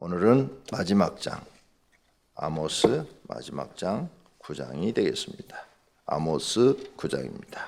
오늘은 마지막 장, 아모스 마지막 장 9장이 되겠습니다. 아모스 9장입니다.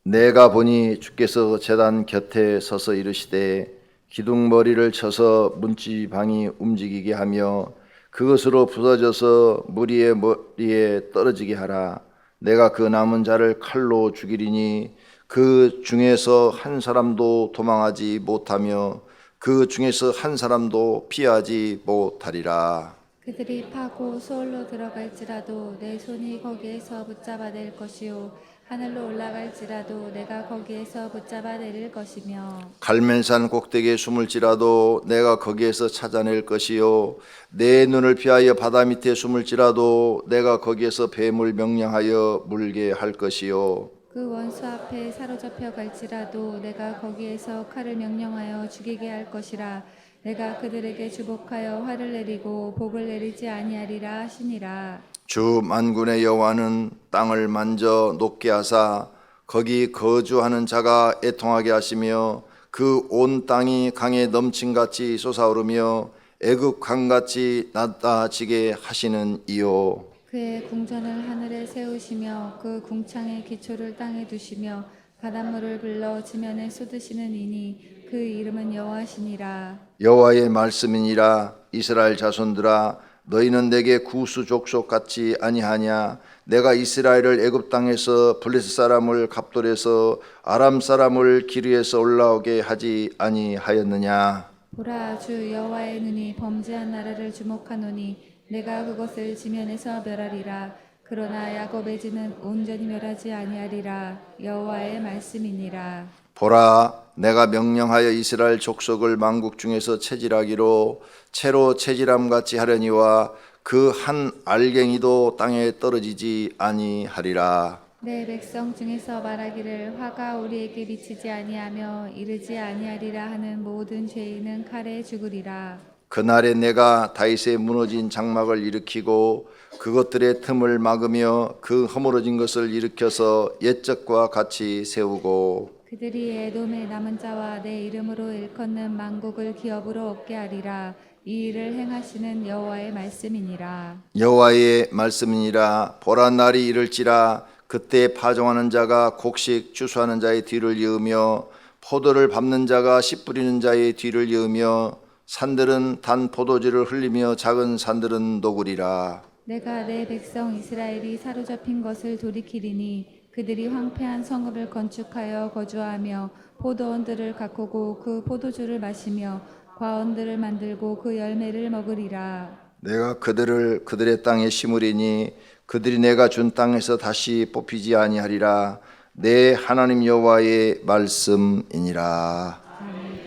내가 보니 주께서 제단 곁에 서서 이르시되 기둥머리를 쳐서 문지방이 움직이게 하며 그것으로 부서져서 무리의 머리에 떨어지게 하라. 내가 그 남은 자를 칼로 죽이리니 그 중에서 한 사람도 도망하지 못하며 그 중에서 한 사람도 피하지 못하리라. 그들이 파고 소홀로 들어갈지라도 내 손이 거기에서 붙잡아낼 것이요 하늘로 올라갈지라도 내가 거기에서 붙잡아내릴 것이며 갈멜산 꼭대기에 숨을지라도 내가 거기에서 찾아낼 것이요 내 눈을 피하여 바다 밑에 숨을지라도 내가 거기에서 뱀을 명령하여 물게 할 것이요 그 원수 앞에 사로잡혀 갈지라도 내가 거기에서 칼을 명령하여 죽이게 할 것이라. 내가 그들에게 주복하여 화를 내리고 복을 내리지 아니하리라 하시니라. 주 만군의 여호와는 땅을 만져 높게 하사 거기 거주하는 자가 애통하게 하시며 그 온 땅이 강에 넘침같이 솟아오르며 애굽 강같이 낮아지게 하시는 이요 그의 궁전을 하늘에 세우시며 그 궁창의 기초를 땅에 두시며 바닷물을 불러 지면에 쏟으시는 이니 그 이름은 여호와시니라. 여호와의 말씀이니라. 이스라엘 자손들아 너희는 내게 구수 족속 같지 아니하냐. 내가 이스라엘을 애굽 땅에서 블레셋 사람을 갑돌에서 아람 사람을 기르에서 올라오게 하지 아니하였느냐. 보라, 주 여호와의 눈이 범죄한 나라를 주목하노니 내가 그것을 지면에서 멸하리라. 그러나 야곱의 집은 온전히 멸하지 아니하리라. 여호와의 말씀이니라. 보라 내가 명령하여 이스라엘 족속을 만국 중에서 체질하기로 채로 체질함 같이 하려니와 그 한 알갱이도 땅에 떨어지지 아니하리라. 내 백성 중에서 말하기를 화가 우리에게 미치지 아니하며 이르지 아니하리라 하는 모든 죄인은 칼에 죽으리라. 그날에 내가 다윗의 무너진 장막을 일으키고 그것들의 틈을 막으며 그 허물어진 것을 일으켜서 옛적과 같이 세우고 그들이 에돔의 남은 자와 내 이름으로 일컫는 만국을 기업으로 얻게 하리라. 이 일을 행하시는 여호와의 말씀이니라. 여호와의 말씀이니라. 보라 날이 이를지라 그때 파종하는 자가 곡식 추수하는 자의 뒤를 이으며 포도를 밟는 자가 씨 뿌리는 자의 뒤를 이으며 산들은 단 포도주를 흘리며 작은 산들은 녹으리라. 내가 내 백성 이스라엘이 사로잡힌 것을 돌이키리니 그들이 황폐한 성읍을 건축하여 거주하며 포도원들을 가꾸고 그 포도주를 마시며 과원들을 만들고 그 열매를 먹으리라. 내가 그들을 그들의 땅에 심으리니 그들이 내가 준 땅에서 다시 뽑히지 아니하리라. 내 하나님 여호와의 말씀이니라.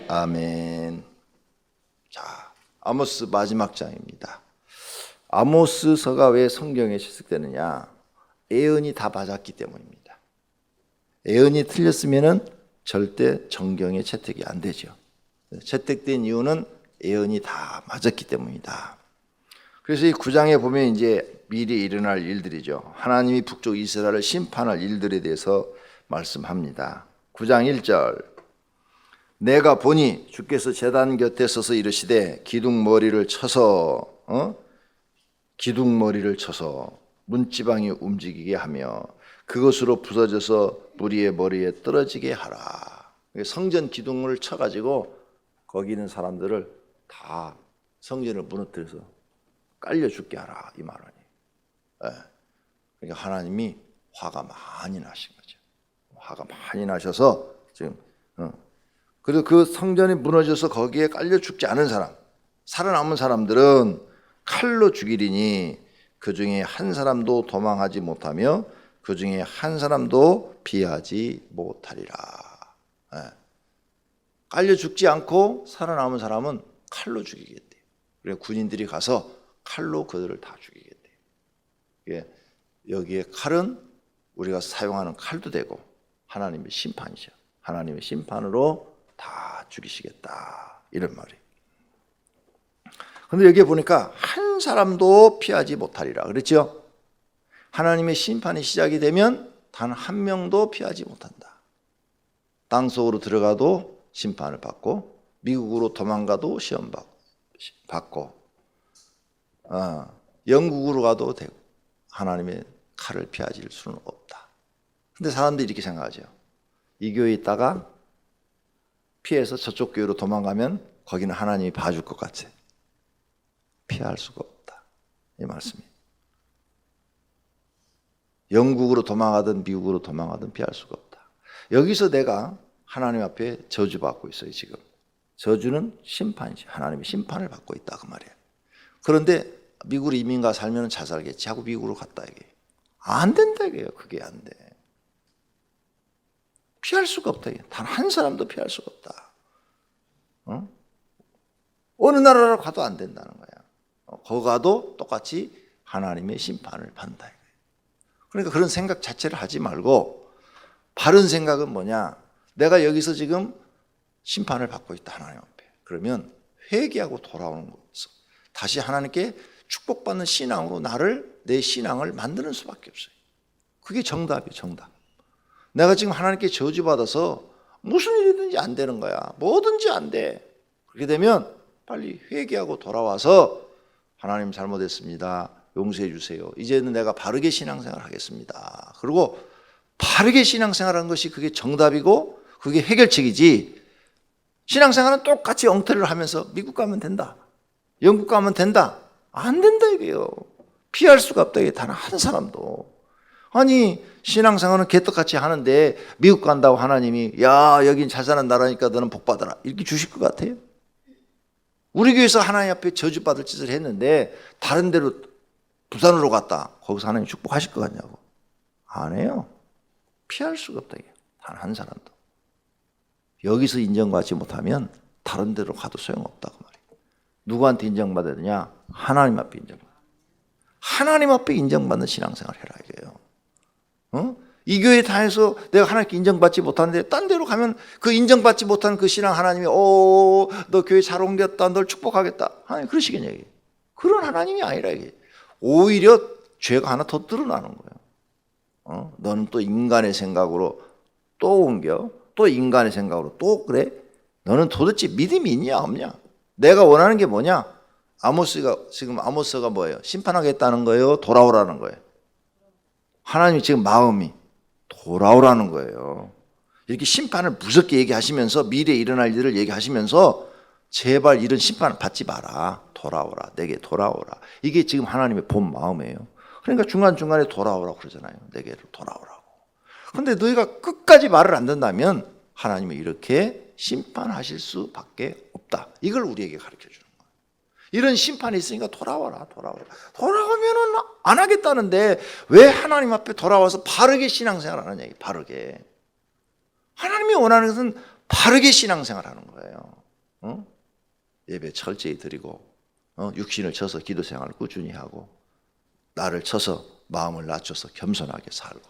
아멘. 자, 아모스 마지막 장입니다. 아모스서가 왜 성경에 채택되느냐? 예언이 다 맞았기 때문입니다. 예언이 틀렸으면은 절대 성경에 채택이 안 되죠. 채택된 이유는 예언이 다 맞았기 때문이다. 그래서 이 9장에 보면 이제 미리 일어날 일들이죠. 하나님이 북쪽 이스라엘을 심판할 일들에 대해서 말씀합니다. 9장 1절 내가 보니 주께서 제단 곁에 서서 이르시되 기둥머리를 쳐서 문지방이 움직이게 하며 그것으로 부서져서 무리의 머리에 떨어지게 하라. 성전 기둥을 쳐가지고 거기 있는 사람들을 다 성전을 무너뜨려서 깔려 죽게 하라 이 말이니. 그러니까 하나님이 화가 많이 나신 거죠. 화가 많이 나셔서 지금 그래서 그 성전이 무너져서 거기에 깔려 죽지 않은 사람, 살아남은 사람들은 칼로 죽이리니 그 중에 한 사람도 도망하지 못하며 그 중에 한 사람도 피하지 못하리라. 깔려 죽지 않고 살아남은 사람은 칼로 죽이겠대요. 그래서 군인들이 가서 칼로 그들을 다 죽이겠대요. 여기에 칼은 우리가 사용하는 칼도 되고 하나님의 심판이죠. 하나님의 심판으로 다 죽이시겠다 이런 말이에요. 그런데 여기에 보니까 한 사람도 피하지 못하리라 그랬죠. 하나님의 심판이 시작이 되면 단 한 명도 피하지 못한다. 땅속으로 들어가도 심판을 받고 미국으로 도망가도 시험 받고, 영국으로 가도 되고, 하나님의 칼을 피하실 수는 없다. 근데 사람들이 이렇게 생각하죠. 이 교회에 있다가 피해서 저쪽 교회로 도망가면 거기는 하나님이 봐줄 것 같아. 피할 수가 없다. 이 말씀이에요. 영국으로 도망가든 미국으로 도망가든 피할 수가 없다. 여기서 내가 하나님 앞에 저주받고 있어요, 지금. 저주는 심판이지. 하나님의 심판을 받고 있다, 그 말이에요. 그런데 미국으로 이민가 살면 잘 살겠지 하고 미국으로 갔다, 이게. 안 된다, 이게요. 그게 안 돼. 피할 수가 없다. 단 한 사람도 피할 수가 없다. 어느 나라로 가도 안 된다는 거야. 거기 가도 똑같이 하나님의 심판을 받는다. 그러니까 그런 생각 자체를 하지 말고 바른 생각은 뭐냐? 내가 여기서 지금 심판을 받고 있다, 하나님 앞에. 그러면 회개하고 돌아오는 것에서 다시 하나님께 축복받는 신앙으로 내 신앙을 만드는 수밖에 없어요. 그게 정답이에요, 정답. 내가 지금 하나님께 저주받아서 무슨 일이든지 안 되는 거야. 뭐든지 안 돼. 그렇게 되면 빨리 회개하고 돌아와서 하나님 잘못했습니다. 용서해 주세요. 이제는 내가 바르게 신앙생활 하겠습니다. 그리고 바르게 신앙생활하는 것이 그게 정답이고 그게 해결책이지, 신앙생활은 똑같이 엉터리를 하면서 미국 가면 된다, 영국 가면 된다, 안 된다, 이게요. 피할 수가 없다, 이게 단 한 사람도. 아니, 신앙생활은 개떡같이 하는데 미국 간다고 하나님이 야, 여긴 잘 사는 나라니까 너는 복 받아라, 이렇게 주실 것 같아요? 우리 교회에서 하나님 앞에 저주받을 짓을 했는데 다른 데로 부산으로 갔다, 거기서 하나님 축복하실 것 같냐고. 안 해요. 피할 수가 없다, 이게 단 한 사람도. 여기서 인정받지 못하면 다른 데로 가도 소용없다고 말이에요. 누구한테 인정받아야 되냐? 하나님 앞에 인정받아. 하나님 앞에 인정받는 신앙생활 해라, 이게요. 이 교회 다해서 내가 하나님께 인정받지 못하는데 딴 데로 가면 그 인정받지 못한 그 신앙 하나님이 너 교회 잘 옮겼다, 널 축복하겠다, 하나님 그러시겠냐, 이게. 그런 하나님이 아니라, 이게 오히려 죄가 하나 더 드러나는 거예요. 너는 또 인간의 생각으로 또 옮겨, 또 인간의 생각으로 또 그래? 너는 도대체 믿음이 있냐 없냐? 내가 원하는 게 뭐냐? 아모스가 뭐예요? 심판하겠다는 거예요? 돌아오라는 거예요? 하나님이 지금 마음이 돌아오라는 거예요. 이렇게 심판을 무섭게 얘기하시면서 미래에 일어날 일을 얘기하시면서 제발 이런 심판을 받지 마라. 돌아오라. 내게 돌아오라. 이게 지금 하나님의 본 마음이에요. 그러니까 중간중간에 돌아오라고 그러잖아요. 내게로 돌아오라고. 그런데 너희가 끝까지 말을 안 듣는다면 하나님은 이렇게 심판하실 수밖에 없다. 이걸 우리에게 가르쳐 주는 거예요. 이런 심판이 있으니까 돌아와라. 돌아오면은 안 하겠다는데 왜 하나님 앞에 돌아와서 바르게 신앙생활 하느냐, 바르게. 하나님이 원하는 것은 바르게 신앙생활 하는 거예요. 예배 철저히 드리고, 육신을 쳐서 기도생활을 꾸준히 하고, 나를 쳐서 마음을 낮춰서 겸손하게 살고,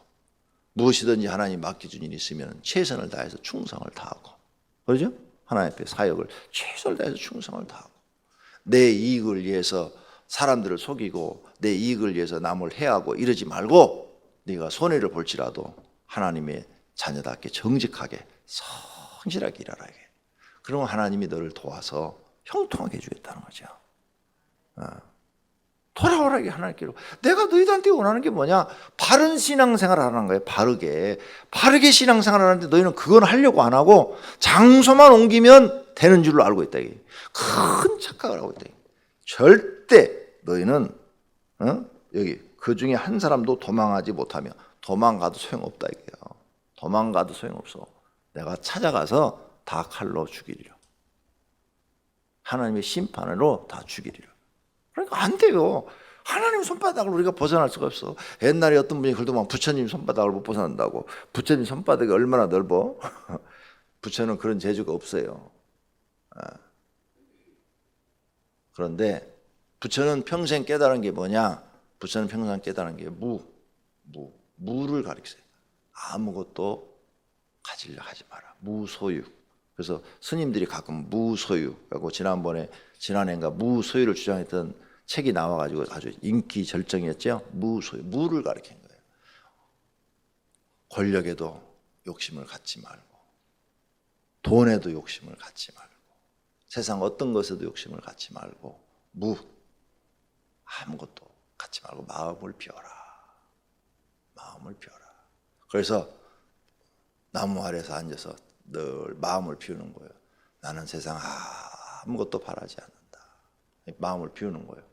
무엇이든지 하나님 맡겨준 일이 있으면 최선을 다해서 충성을 다하고, 그러죠? 하나님 앞에 사역을 최선을 다해서 충성을 다하고, 내 이익을 위해서 사람들을 속이고 내 이익을 위해서 남을 해하고 이러지 말고 네가 손해를 볼지라도 하나님의 자녀답게 정직하게 성실하게 일하라. 그러면 하나님이 너를 도와서 형통하게 해주겠다는 거죠. 돌아오라, 하나님께로. 내가 너희들한테 원하는 게 뭐냐? 바른 신앙생활을 하는 거예요. 바르게 신앙생활을 하는데 너희는 그건 하려고 안 하고 장소만 옮기면 되는 줄로 알고 있다. 이게 큰 착각을 하고 있다. 절대 너희는 여기 그 중에 한 사람도 도망하지 못하며, 도망가도 소용없다, 이게요. 도망가도 소용없어. 내가 찾아가서 다 칼로 죽이리라. 하나님의 심판으로 다 죽이리라. 그러니까 안 돼요. 하나님 손바닥을 우리가 벗어날 수가 없어. 옛날에 어떤 분이 그래도 막 부처님 손바닥을 못 벗어난다고. 부처님 손바닥이 얼마나 넓어? 부처는 그런 재주가 없어요. 그런데 부처는 평생 깨달은 게 뭐냐? 부처는 평생 깨달은 게 무를 가리켜요. 아무것도 가지려 하지 마라. 무소유. 그래서 스님들이 가끔 무소유라고 지난해인가 무소유를 주장했던 책이 나와가지고 아주 인기 절정이었죠. 무소유, 무를 가리킨 거예요. 권력에도 욕심을 갖지 말고, 돈에도 욕심을 갖지 말고, 세상 어떤 것에도 욕심을 갖지 말고 아무것도 갖지 말고 마음을 비워라. 마음을 비워라. 그래서 나무 아래서 앉아서 늘 마음을 비우는 거예요. 나는 세상 아무것도 바라지 않는다. 마음을 비우는 거예요.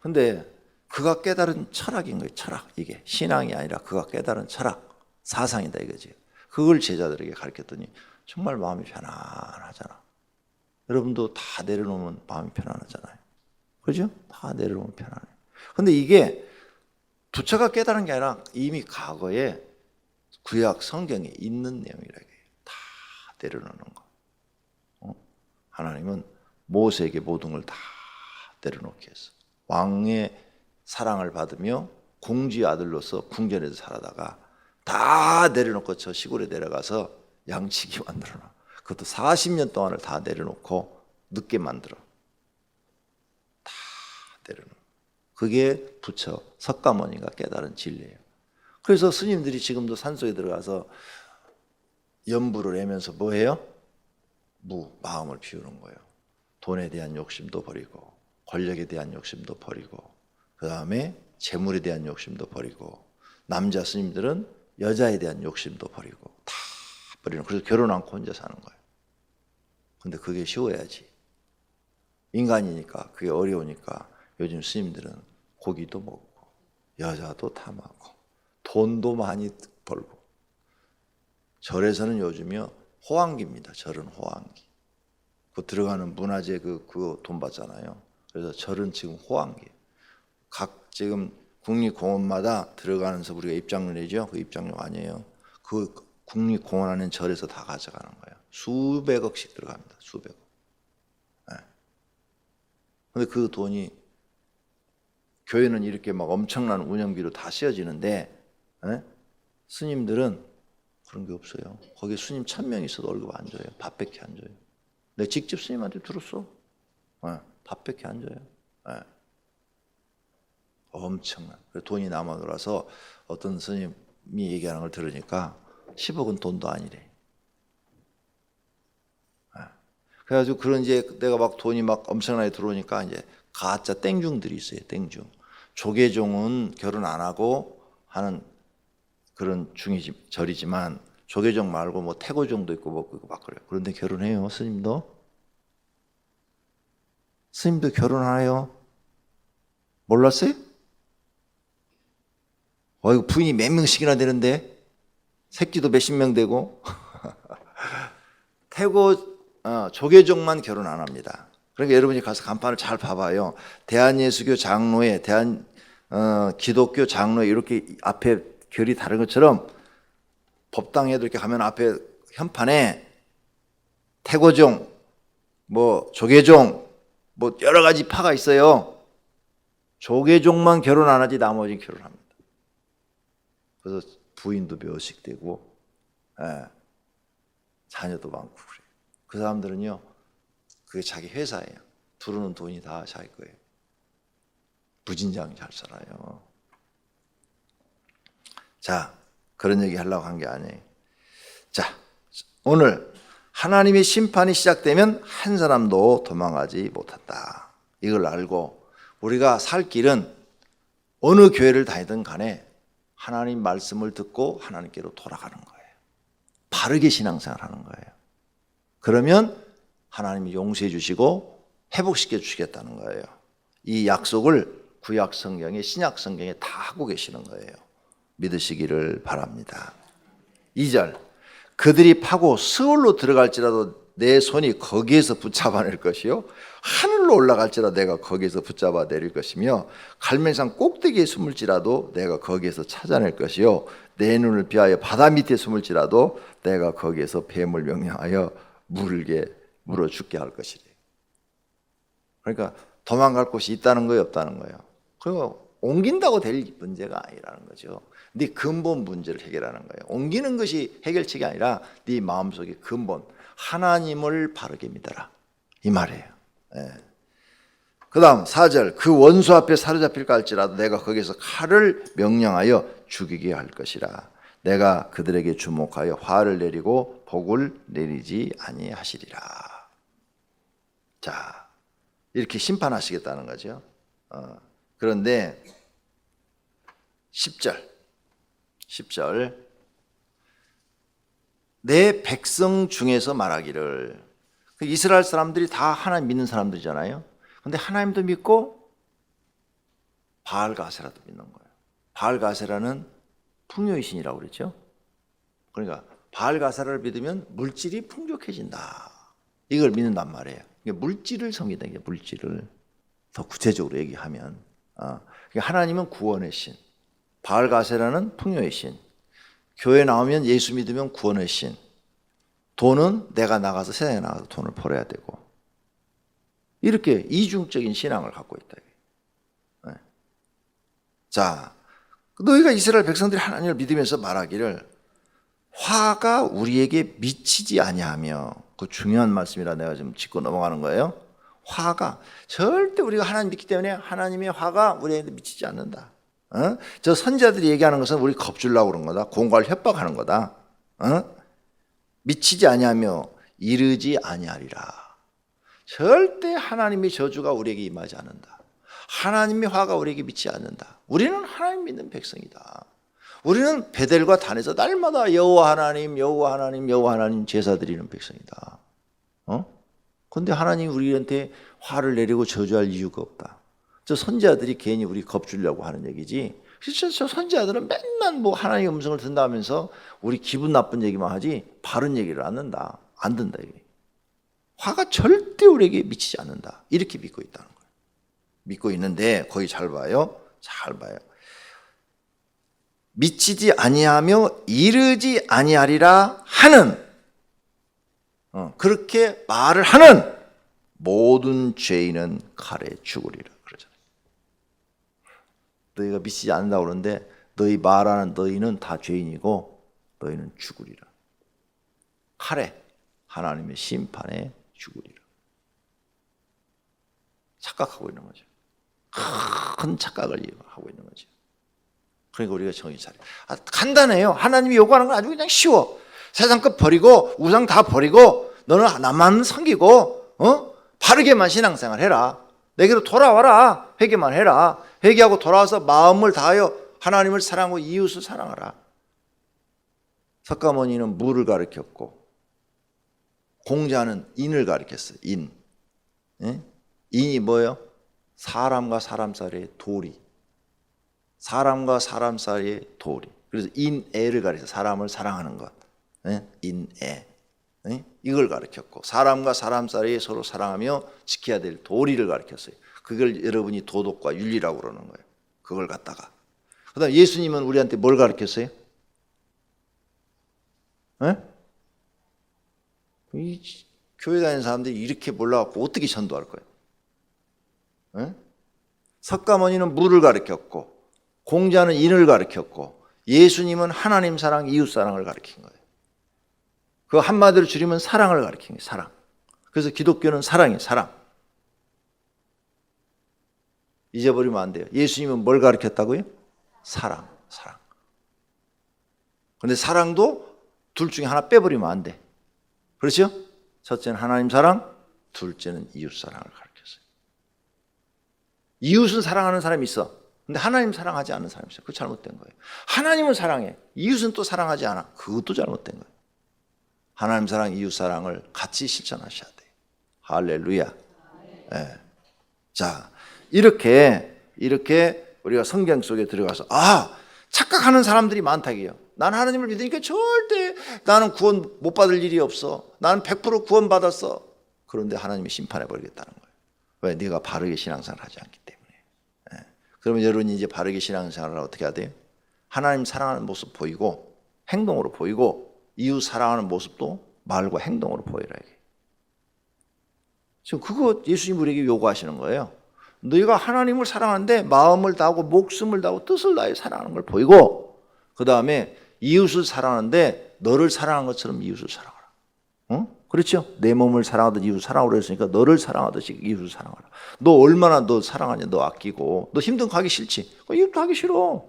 근데 그가 깨달은 철학인 거예요. 철학. 이게 신앙이 아니라 그가 깨달은 철학, 사상이다 이거지. 그걸 제자들에게 가르쳤더니 정말 마음이 편안하잖아. 여러분도 다 내려놓으면 마음이 편안하잖아요. 그죠? 다 내려놓으면 편안해. 근데 이게 부처가 깨달은 게 아니라 이미 과거에 구약 성경에 있는 내용이라 이게 다 내려놓는 거. 하나님은 모세에게 모든 걸 다 내려놓게 했어. 왕의 사랑을 받으며 공주의 아들로서 궁전에서 살아다가 다 내려놓고 저 시골에 내려가서 양치기 만들어놔. 그것도 40년 동안을 다 내려놓고 늦게 만들어. 다 내려놓아. 그게 부처 석가모니가 깨달은 진리예요. 그래서 스님들이 지금도 산속에 들어가서 연부를 하면서 뭐 해요? 마음을 비우는 거예요. 돈에 대한 욕심도 버리고 권력에 대한 욕심도 버리고 그 다음에 재물에 대한 욕심도 버리고 남자 스님들은 여자에 대한 욕심도 버리고 다 버리는. 그래서 결혼 않고 혼자 사는 거예요. 근데 그게 쉬워야지. 인간이니까 그게 어려우니까 요즘 스님들은 고기도 먹고 여자도 탐하고 돈도 많이 벌고. 절에서는 요즘이요 호황기입니다. 절은 호황기. 그 들어가는 문화재 그거 돈 받잖아요. 그래서 절은 지금 호황기. 각 지금 국립공원마다 들어가면서 우리가 입장료 내죠. 그 입장료 아니에요. 그 국립공원 안에 절에서 다 가져가는 거예요. 수백억씩 들어갑니다. 수백억. 네. 근데 그 돈이 교회는 이렇게 막 엄청난 운영비로 다 씌워지는데 네? 스님들은 그런 게 없어요. 거기 스님 1000명 있어도 월급 안 줘요. 밥밖에 안 줘요. 내가 직접 스님한테 들었어. 네. 밥밖에 안 줘요. 네. 엄청난. 돈이 남아 돌아서 어떤 스님이 얘기하는 걸 들으니까 10억은 돈도 아니래. 네. 그래가지고 그런 이제 내가 막 돈이 막 엄청나게 들어오니까 이제 가짜 땡중들이 있어요. 땡중. 조계종은 결혼 안 하고 하는 그런 절이지만 조계종 말고 뭐 태고종도 있고 뭐 막 그래요. 그런데 결혼해요. 스님도 결혼하요. 몰랐어요? 이거 부인이 몇 명씩이나 되는데 새끼도 몇십 명 되고 조계종만 결혼 안 합니다. 그러니까 여러분이 가서 간판을 잘 봐봐요. 대한예수교 장로회, 기독교 조장로회 이렇게 앞에 결이 다른 것처럼 법당에도 이렇게 가면 앞에 현판에 태고종, 뭐 조계종, 뭐 여러 가지 파가 있어요. 조계종만 결혼 안 하지 나머지는 결혼합니다. 그래서 부인도 몇씩 되고, 자녀도 많고 그래요. 그 사람들은요, 그게 자기 회사예요. 들어오는 돈이 다 자기 거예요. 무진장 잘 살아요. 자, 그런 얘기 하려고 한 게 아니에요. 자, 오늘 하나님의 심판이 시작되면 한 사람도 도망가지 못한다. 이걸 알고 우리가 살 길은 어느 교회를 다니든 간에 하나님 말씀을 듣고 하나님께로 돌아가는 거예요. 바르게 신앙생활 하는 거예요. 그러면 하나님이 용서해 주시고 회복시켜 주시겠다는 거예요. 이 약속을 구약 성경에 신약 성경에 다 하고 계시는 거예요. 믿으시기를 바랍니다. 2절 그들이 파고 스올로 들어갈지라도 내 손이 거기에서 붙잡아낼 것이요 하늘로 올라갈지라도 내가 거기에서 붙잡아 내릴 것이며 갈멜산 꼭대기에 숨을지라도 내가 거기에서 찾아낼 것이요 내 눈을 피하여 바다 밑에 숨을지라도 내가 거기에서 뱀을 명령하여 물어 죽게 할 것이래. 그러니까 도망갈 곳이 있다는 거예요, 없다는 거예요. 그리고 옮긴다고 될 문제가 아니라는 거죠. 네 근본 문제를 해결하는 거예요. 옮기는 것이 해결책이 아니라 네 마음속의 근본 하나님을 바르게 믿어라 이 말이에요. 그 다음 4절 그 원수 앞에 사로잡힐까 할지라도 내가 거기서 칼을 명령하여 죽이게 할 것이라. 내가 그들에게 주목하여 화를 내리고 복을 내리지 아니하시리라. 자, 이렇게 심판하시겠다는 거죠. 그런데 10절 내 백성 중에서 말하기를, 이스라엘 사람들이 다 하나님 믿는 사람들이잖아요. 근데 하나님도 믿고 바알가세라도 믿는 거예요. 바알가세라는 풍요의 신이라고 그랬죠. 그러니까 바알가세라를 믿으면 물질이 풍족해진다, 이걸 믿는단 말이에요. 물질을 섬긴다. 물질을 더 구체적으로 얘기하면 하나님은 구원의 신, 바알가세라는 풍요의 신, 교회 나오면 예수 믿으면 구원의 신, 돈은 내가 나가서 세상에 나가서 돈을 벌어야 되고, 이렇게 이중적인 신앙을 갖고 있다. 네. 자, 너희가 이스라엘 백성들이 하나님을 믿으면서 말하기를 화가 우리에게 미치지 아니하며, 그 중요한 말씀이라 내가 지금 짚고 넘어가는 거예요. 화가 절대 우리가 하나님 믿기 때문에 하나님의 화가 우리에게 미치지 않는다. 저 선지자들이 얘기하는 것은 우리 겁주려고 그런 거다. 공갈 협박하는 거다. 미치지 아니하며 이르지 아니하리라. 절대 하나님의 저주가 우리에게 임하지 않는다. 하나님의 화가 우리에게 미치지 않는다. 우리는 하나님 믿는 백성이다. 우리는 베델과 단에서 날마다 여호와 하나님, 여호와 하나님, 여호와 하나님 제사 드리는 백성이다. 그런데 하나님이 우리한테 화를 내리고 저주할 이유가 없다. 저 선지자들이 괜히 우리 겁주려고 하는 얘기지. 실제 저 선지자들은 맨날 뭐 하나님의 음성을 든다면서 우리 기분 나쁜 얘기만 하지 바른 얘기를 안 듣는다. 안 듣는다. 이게. 화가 절대 우리에게 미치지 않는다. 이렇게 믿고 있다는 거예요. 믿고 있는데 거기 잘 봐요. 잘 봐요. 미치지 아니하며 이르지 아니하리라 하는, 그렇게 말을 하는 모든 죄인은 칼에 죽으리라 그러잖아요. 너희가 미치지 않는다고 그러는데 너희 말하는 너희는 다 죄인이고 너희는 죽으리라. 칼에, 하나님의 심판에 죽으리라. 착각하고 있는 거죠. 큰 착각을 하고 있는 거죠. 그러니까 우리가 정신 차려. 간단해요. 하나님이 요구하는 건 아주 그냥 쉬워. 세상 것 버리고 우상 다 버리고 너는 나만 섬기고 바르게만 신앙생활 해라. 내게로 돌아와라. 회개만 해라. 회개하고 돌아와서 마음을 다하여 하나님을 사랑하고 이웃을 사랑하라. 석가모니는 무를 가르쳤고 공자는 인을 가르쳤어요. 인. 인이 뭐예요? 사람과 사람 사이의 도리. 사람과 사람 사이의 도리. 그래서 인애를 가르쳐 사람을 사랑하는 것. 인애. 이걸 가르쳤고 사람과 사람 사이에 서로 사랑하며 지켜야 될 도리를 가르쳤어요. 그걸 여러분이 도덕과 윤리라고 그러는 거예요. 그걸 갖다가. 그다음 예수님은 우리한테 뭘 가르쳤어요? 이 교회 다니는 사람들이 이렇게 몰라갖고 어떻게 전도할 거예요? 석가모니는 무를 가르쳤고 공자는 인을 가르쳤고 예수님은 하나님 사랑, 이웃 사랑을 가르친 거예요. 그 한마디로 줄이면 사랑을 가르친 거예요. 사랑. 그래서 기독교는 사랑이에요. 사랑. 잊어버리면 안 돼요. 예수님은 뭘 가르쳤다고요? 사랑. 사랑. 그런데 사랑도 둘 중에 하나 빼버리면 안 돼. 그렇죠? 첫째는 하나님 사랑, 둘째는 이웃 사랑을 가르쳤어요. 이웃은 사랑하는 사람이 있어. 근데 하나님 사랑하지 않는 사람이 있어요. 그거 잘못된 거예요. 하나님은 사랑해. 이웃은 또 사랑하지 않아. 그것도 잘못된 거예요. 하나님 사랑, 이웃 사랑을 같이 실천하셔야 돼요. 할렐루야. 네. 자, 이렇게 우리가 성경 속에 들어가서 착각하는 사람들이 많다고요. 난 하나님을 믿으니까 절대 나는 구원 못 받을 일이 없어. 나는 100% 구원 받았어. 그런데 하나님이 심판해 버리겠다는 거예요. 왜? 네가 바르게 신앙생활을 하지 않기 때문에. 그러면 여러분이 이제 바르게 신앙생활을 어떻게 해야 돼요? 하나님 사랑하는 모습 보이고 행동으로 보이고 이웃 사랑하는 모습도 말과 행동으로 보여라. 지금 그거 예수님 우리에게 요구하시는 거예요. 너희가 하나님을 사랑하는데 마음을 다하고 목숨을 다하고 뜻을 다해 사랑하는 걸 보이고 그 다음에 이웃을 사랑하는데 너를 사랑한 것처럼 이웃을 사랑하라. 그렇죠? 내 몸을 사랑하듯 이웃을 사랑하라 했으니까 너를 사랑하듯이 이웃을 사랑하라. 너 얼마나 너 사랑하냐. 너 아끼고. 너 힘든 거 하기 싫지? 이웃도 하기 싫어.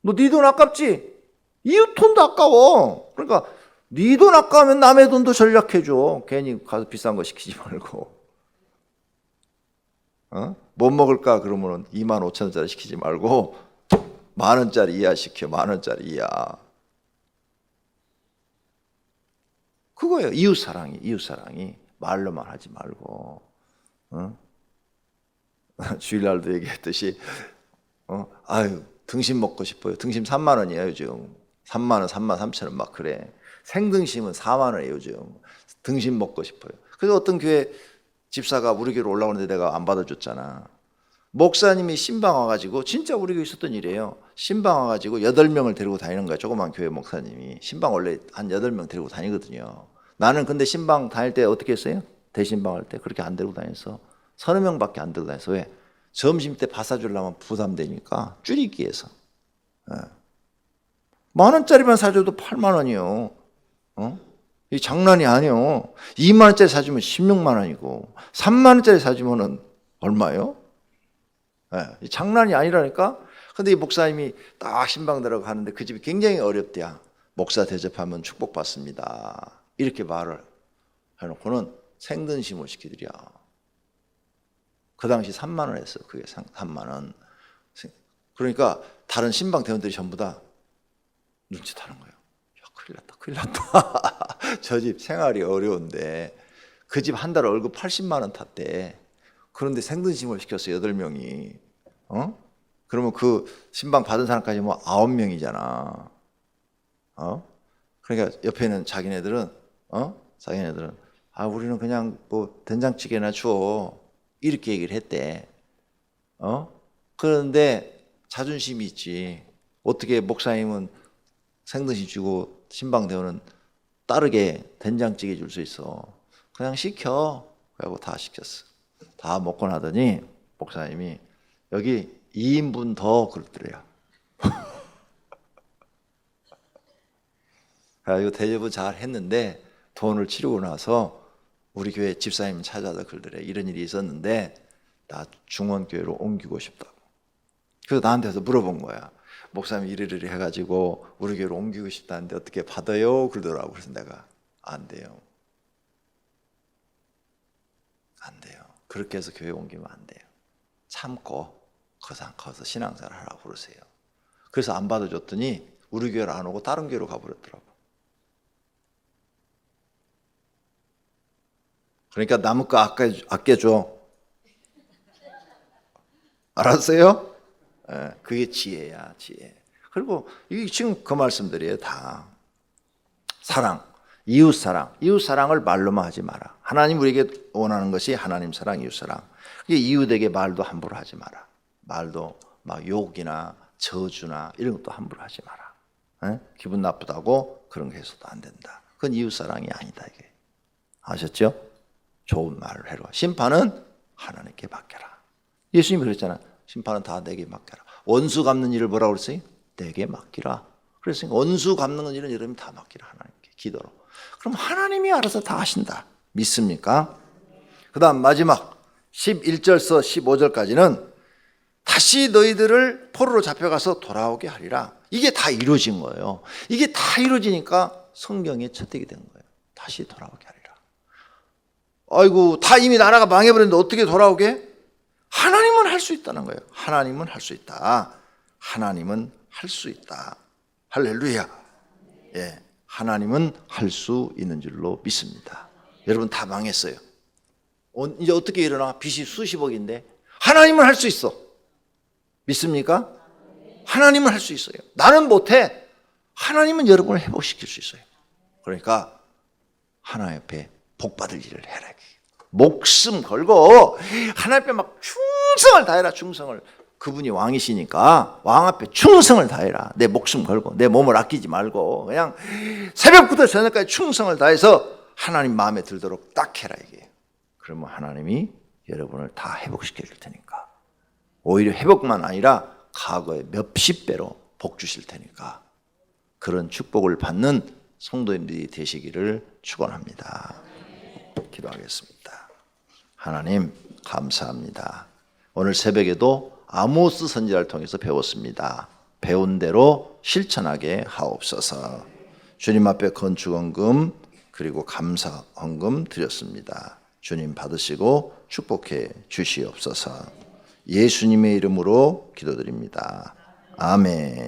너 네 돈 아깝지? 이웃 돈도 아까워. 그러니까 네 돈 아까우면 남의 돈도 전략해줘. 괜히 가서 비싼 거 시키지 말고. 못 먹을까 그러면은 25,000원짜리 시키지 말고 10,000원짜리 이하 시켜. 10,000원짜리 이하. 그거예요. 이웃사랑이 말로만 하지 말고. 주일날도 얘기했듯이 아유 등심 먹고 싶어요. 등심 3만 원이에요 요즘. 3만 원, 3만 3천 원 막 그래. 생등심은 4만 원이에요 요즘. 등심 먹고 싶어요. 그래서 어떤 교회 집사가 우리 교회로 올라오는데 내가 안 받아줬잖아. 목사님이 신방 와가지고, 진짜 우리 교회 있었던 일이에요. 신방 와가지고 8명을 데리고 다니는 거야. 조그만 교회 목사님이. 신방 원래 한 8명 데리고 다니거든요. 나는 근데 신방 다닐 때 어떻게 했어요? 대신방 할 때 그렇게 안 데리고 다녔어. 30명밖에 안 데리고 다녔어. 왜? 점심 때 밥 사주려면 부담되니까 줄이기 위해서. 10,000원짜리만 사줘도 8만 원이요. 이 장난이 아니요. 2만 원짜리 사주면 16만 원이고 3만 원짜리 사주면은 얼마요? 이 장난이 아니라니까. 근데 이 목사님이 딱 신방 들어가는데 그 집이 굉장히 어렵대야. 목사 대접하면 축복받습니다. 이렇게 말을 해놓고는 생등심을 시키더랴. 그 당시 3만 원 했어. 그게 3만 원. 그러니까 다른 신방 대원들이 전부 다 눈치타는 거예요. 야, 큰일 났다. 저 집 생활이 어려운데 그 집 한 달 월급 80만 원 탔대. 그런데 생등심을 시켰어. 8명이. 그러면 그 신방 받은 사람까지 뭐 9명이잖아. 그러니까 옆에 있는 자기네들은 우리는 그냥 뭐 된장찌개나 줘. 이렇게 얘기를 했대. 그런데 자존심이 있지. 어떻게 목사님은 생등심 주고 신방대원은 따르게 된장찌개 줄 수 있어. 그냥 시켜. 그래갖고 다 시켰어. 다 먹고 나더니 목사님이 여기 2인분 더 그러더래요. 그래가지고 대접은 잘 했는데 돈을 치르고 나서 우리 교회 집사님 찾아서 그러더래. 이런 일이 있었는데 나 중원교회로 옮기고 싶다고. 그래서 나한테서 물어본 거야. 목사님 이리저리 해가지고 우리 교회로 옮기고 싶다는데 어떻게 받아요? 그러더라고. 그래서 내가 안 돼요. 안 돼요. 그렇게 해서 교회 옮기면 안 돼요. 참고 거기서 신앙생활 하라고 그러세요. 그래서 안 받아줬더니 우리 교회를 안 오고 다른 교회로 가버렸더라고. 그러니까 남의 거 아껴줘. 알았어요? 그게 지혜야, 지혜. 그리고 이게 지금 그 말씀들이에요, 다. 사랑, 이웃사랑. 이웃사랑을 말로만 하지 마라. 하나님 우리에게 원하는 것이 하나님 사랑, 이웃사랑. 이웃에게 말도 함부로 하지 마라. 말도 막 욕이나 저주나 이런 것도 함부로 하지 마라. 기분 나쁘다고 그런 거 해서도 안 된다. 그건 이웃사랑이 아니다, 이게. 아셨죠? 좋은 말을 해라. 심판은 하나님께 맡겨라. 예수님이 그랬잖아. 심판은 다 내게 맡겨라. 원수 갚는 일을 뭐라고 그랬어요? 내게 맡기라. 그랬으니까 원수 갚는 일은 여러분이 다 맡기라. 하나님께 기도로. 그럼 하나님이 알아서 다 하신다. 믿습니까? 그 다음 마지막 11절서 15절까지는 다시 너희들을 포로로 잡혀가서 돌아오게 하리라. 이게 다 이루어진 거예요. 이게 다 이루어지니까 성경의 채택이 된 거예요. 다시 돌아오게 하리라. 아이고, 다 이미 나라가 망해버렸는데 어떻게 돌아오게? 하나님은 할 수 있다는 거예요. 하나님은 할 수 있다. 하나님은 할 수 있다. 할렐루야. 예, 하나님은 할 수 있는 줄로 믿습니다. 여러분 다 망했어요. 이제 어떻게 일어나? 빚이 수십억인데 하나님은 할 수 있어. 믿습니까? 하나님은 할 수 있어요. 나는 못해. 하나님은 여러분을 회복시킬 수 있어요. 그러니까 하나님 옆에 복 받을 일을 해라. 목숨 걸고 하나님 앞에 막 충성을 다해라. 충성을. 그분이 왕이시니까 왕 앞에 충성을 다해라. 내 목숨 걸고 내 몸을 아끼지 말고 그냥 새벽부터 저녁까지 충성을 다해서 하나님 마음에 들도록 딱 해라, 이게. 그러면 하나님이 여러분을 다 회복시켜 줄 테니까. 오히려 회복만 아니라 과거의 몇십 배로 복 주실 테니까 그런 축복을 받는 성도님들이 되시기를 축원합니다. 기도하겠습니다. 하나님 감사합니다. 오늘 새벽에도 아모스 선지자를 통해서 배웠습니다. 배운 대로 실천하게 하옵소서. 주님 앞에 건축헌금 그리고 감사헌금 드렸습니다. 주님 받으시고 축복해 주시옵소서. 예수님의 이름으로 기도드립니다. 아멘.